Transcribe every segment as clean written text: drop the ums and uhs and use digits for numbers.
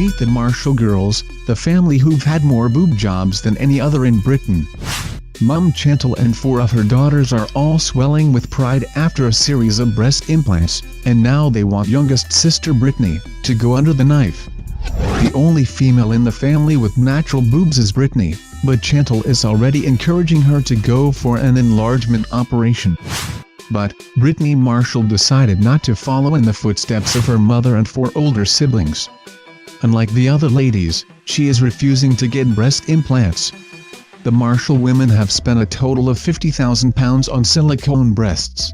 Meet the Marshall girls, the family who've had more boob jobs than any other in Britain. Mum Chantal and 4 of her daughters are all swelling with pride after a series of breast implants, and now they want youngest sister Brittany to go under the knife. The only female in the family with natural boobs is Brittany, but Chantal is already encouraging her to go for an enlargement operation. But Brittany Marshall decided not to follow in the footsteps of her mother and 4 older siblings. Unlike the other ladies, she is refusing to get breast implants. The Marshall women have spent a total of £50,000 on silicone breasts.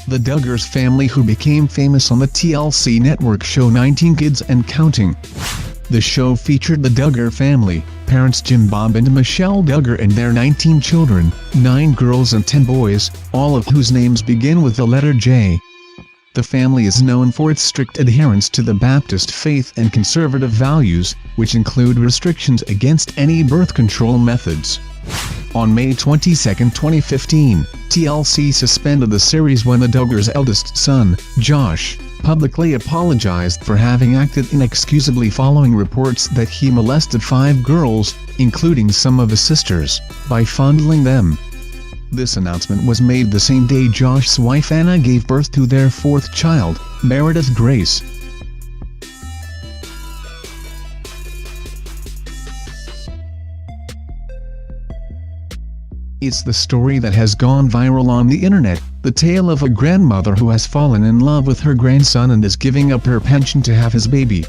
The Duggars family, who became famous on the TLC network show 19 Kids and Counting. The show featured the Duggar family, parents Jim Bob and Michelle Duggar and their 19 children, 9 girls and 10 boys, all of whose names begin with the letter J. The family is known for its strict adherence to the Baptist faith and conservative values, which include restrictions against any birth control methods. On May 22, 2015, TLC suspended the series when the Duggars' eldest son, Josh, publicly apologized for having acted inexcusably following reports that he molested 5 girls, including some of his sisters, by fondling them. This announcement was made the same day Josh's wife Anna gave birth to their 4th child, Meredith Grace. It's the story that has gone viral on the internet, the tale of a grandmother who has fallen in love with her grandson and is giving up her pension to have his baby.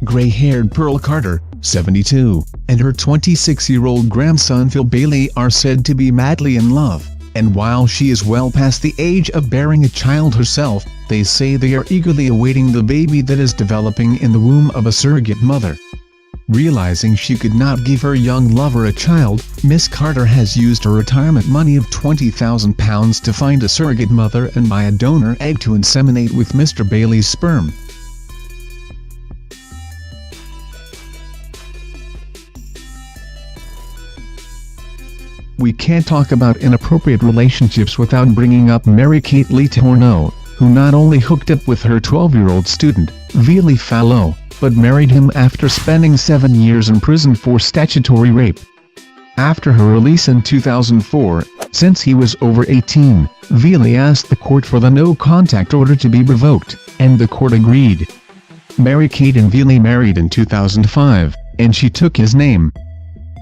Gray-haired Pearl Carter, 72, and her 26-year-old grandson Phil Bailey are said to be madly in love, and while she is well past the age of bearing a child herself, they say they are eagerly awaiting the baby that is developing in the womb of a surrogate mother. Realizing she could not give her young lover a child, Miss Carter has used her retirement money of £20,000 to find a surrogate mother and buy a donor egg to inseminate with Mr. Bailey's sperm. We can't talk about inappropriate relationships without bringing up Mary-Kate Lee Tourneau, who not only hooked up with her 12-year-old student, Vili Fallot, but married him after spending 7 years in prison for statutory rape. After her release in 2004, since he was over 18, Vili asked the court for the no-contact order to be revoked, and the court agreed. Mary-Kate and Vili married in 2005, and she took his name.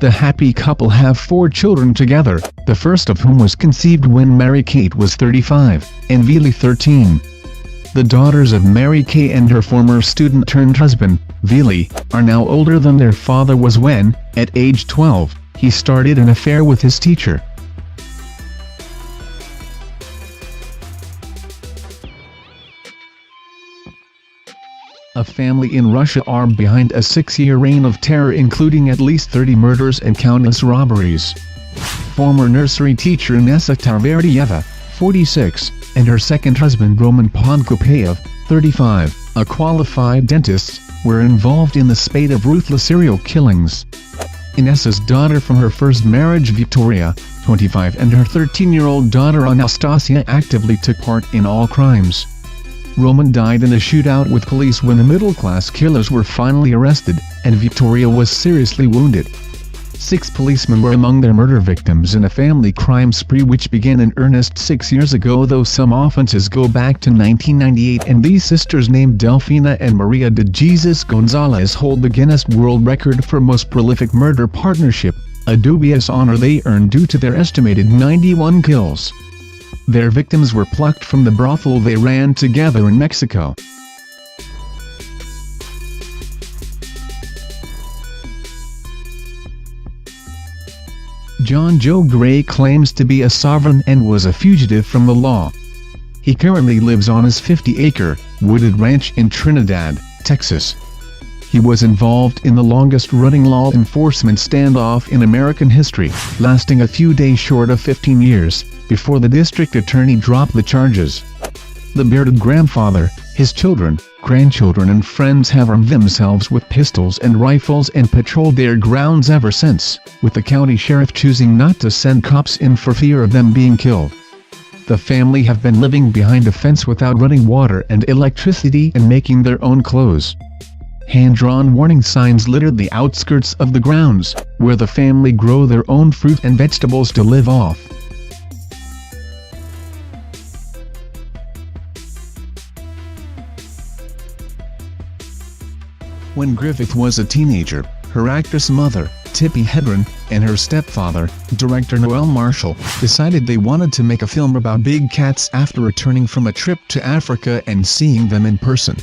The happy couple have 4 children together, the first of whom was conceived when Mary-Kate was 35, and Vili 13. The daughters of Mary-Kate and her former student-turned-husband, Vili, are now older than their father was when, at age 12, he started an affair with his teacher. A family in Russia are behind a 6-year reign of terror, including at least 30 murders and countless robberies. Former nursery teacher Inessa Tarverdiyeva, 46, and her second husband Roman Ponkopayev, 35, a qualified dentist, were involved in the spate of ruthless serial killings. Inessa's daughter from her first marriage Victoria, 25, and her 13-year-old daughter Anastasia actively took part in all crimes. Roman died in a shootout with police when the middle-class killers were finally arrested, and Victoria was seriously wounded. 6 policemen were among their murder victims in a family crime spree which began in earnest 6 years ago, though some offenses go back to 1998, and these sisters named Delfina and Maria de Jesus Gonzalez hold the Guinness World Record for most prolific murder partnership, a dubious honor they earned due to their estimated 91 kills. Their victims were plucked from the brothel they ran together in Mexico. John Joe Gray claims to be a sovereign and was a fugitive from the law. He currently lives on his 50-acre, wooded ranch in Trinidad, Texas. He was involved in the longest-running law enforcement standoff in American history, lasting a few days short of 15 years, before the district attorney dropped the charges. The bearded grandfather, his children, grandchildren and friends have armed themselves with pistols and rifles and patrolled their grounds ever since, with the county sheriff choosing not to send cops in for fear of them being killed. The family have been living behind a fence without running water and electricity and making their own clothes. Hand-drawn warning signs litter the outskirts of the grounds, where the family grow their own fruit and vegetables to live off. When Griffith was a teenager, her actress mother, Tippi Hedren, and her stepfather, director Noel Marshall, decided they wanted to make a film about big cats after returning from a trip to Africa and seeing them in person.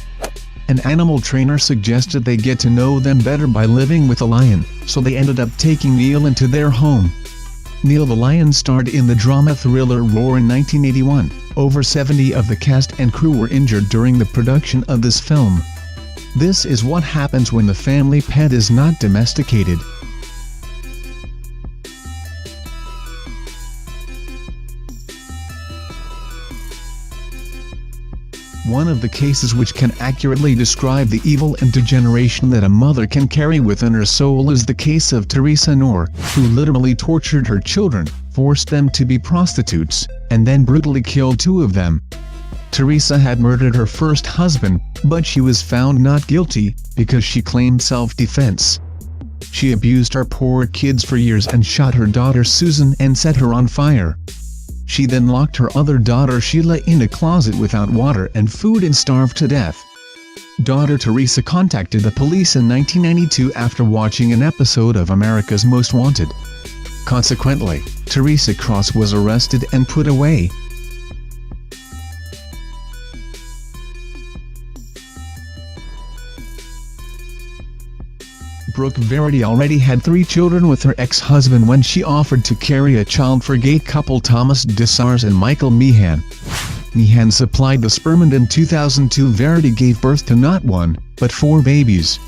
An animal trainer suggested they get to know them better by living with a lion, so they ended up taking Neil into their home. Neil the lion starred in the drama thriller Roar in 1981. Over 70 of the cast and crew were injured during the production of this film. This is what happens when the family pet is not domesticated. One of the cases which can accurately describe the evil and degeneration that a mother can carry within her soul is the case of Teresa Noor, who literally tortured her children, forced them to be prostitutes, and then brutally killed 2 of them. Teresa had murdered her first husband, but she was found not guilty, because she claimed self-defense. She abused her poor kids for years and shot her daughter Susan and set her on fire. She then locked her other daughter Sheila in a closet without water and food and starved to death. Daughter Teresa contacted the police in 1992 after watching an episode of America's Most Wanted. Consequently, Teresa Cross was arrested and put away. Brooke Verity already had 3 children with her ex-husband when she offered to carry a child for gay couple Thomas Dessars and Michael Meehan. Meehan supplied the sperm, and in 2002 Verity gave birth to not 1, but 4 babies.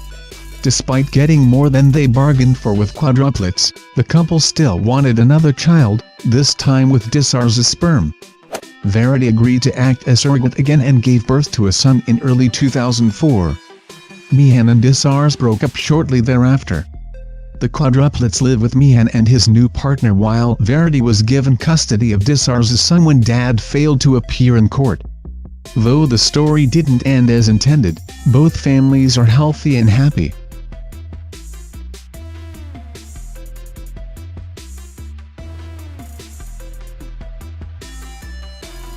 Despite getting more than they bargained for with quadruplets, the couple still wanted another child, this time with Dessars' sperm. Verity agreed to act as surrogate again and gave birth to a son in early 2004. Meehan and Dessars broke up shortly thereafter. The quadruplets live with Meehan and his new partner, while Verity was given custody of Dessars' son when dad failed to appear in court. Though the story didn't end as intended, both families are healthy and happy.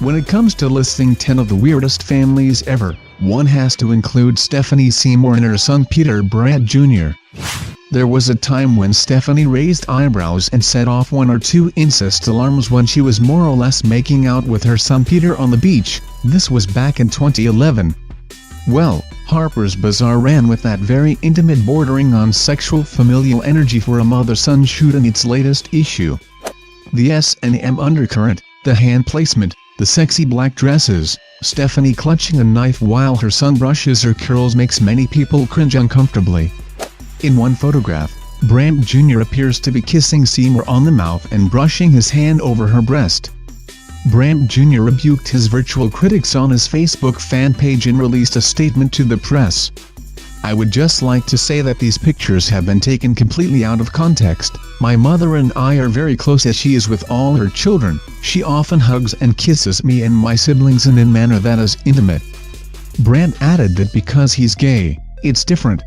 When it comes to listing 10 of the weirdest families ever, one has to include Stephanie Seymour and her son Peter Brad Jr. There was a time when Stephanie raised eyebrows and set off 1 or 2 incest alarms when she was more or less making out with her son Peter on the beach. This was back in 2011. Well, Harper's Bazaar ran with that very intimate, bordering on sexual familial energy for a mother-son shoot in its latest issue. The S&M undercurrent, the hand placement, the sexy black dresses, Stephanie clutching a knife while her son brushes her curls makes many people cringe uncomfortably. In one photograph, Brad Jr. appears to be kissing Seymour on the mouth and brushing his hand over her breast. Brad Jr. rebuked his virtual critics on his Facebook fan page and released a statement to the press. "I would just like to say that these pictures have been taken completely out of context. My mother and I are very close, as she is with all her children. She often hugs and kisses me and my siblings in a manner that is intimate." Brad added that because he's gay, it's different,